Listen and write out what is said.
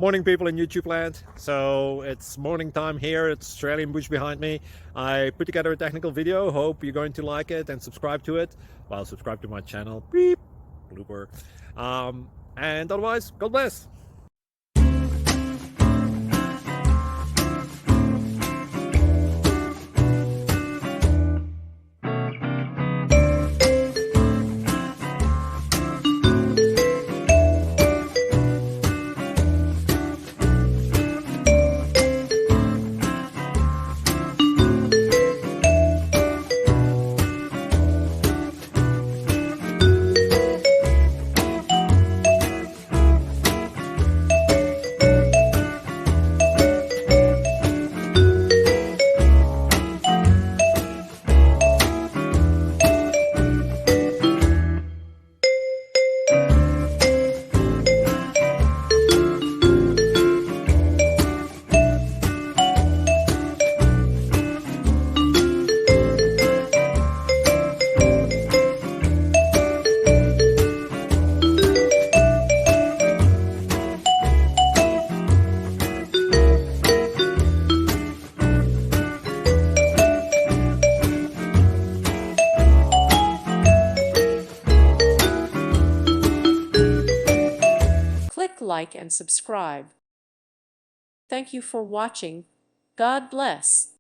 Morning, people in YouTube land. So it's morning time here. It's Australian bush behind me. I put together a technical video. Hope you're going to like it and subscribe to it. Well, subscribe to my channel. Beep. Blooper. And otherwise, God bless. Click like and subscribe. Thank you for watching. God bless.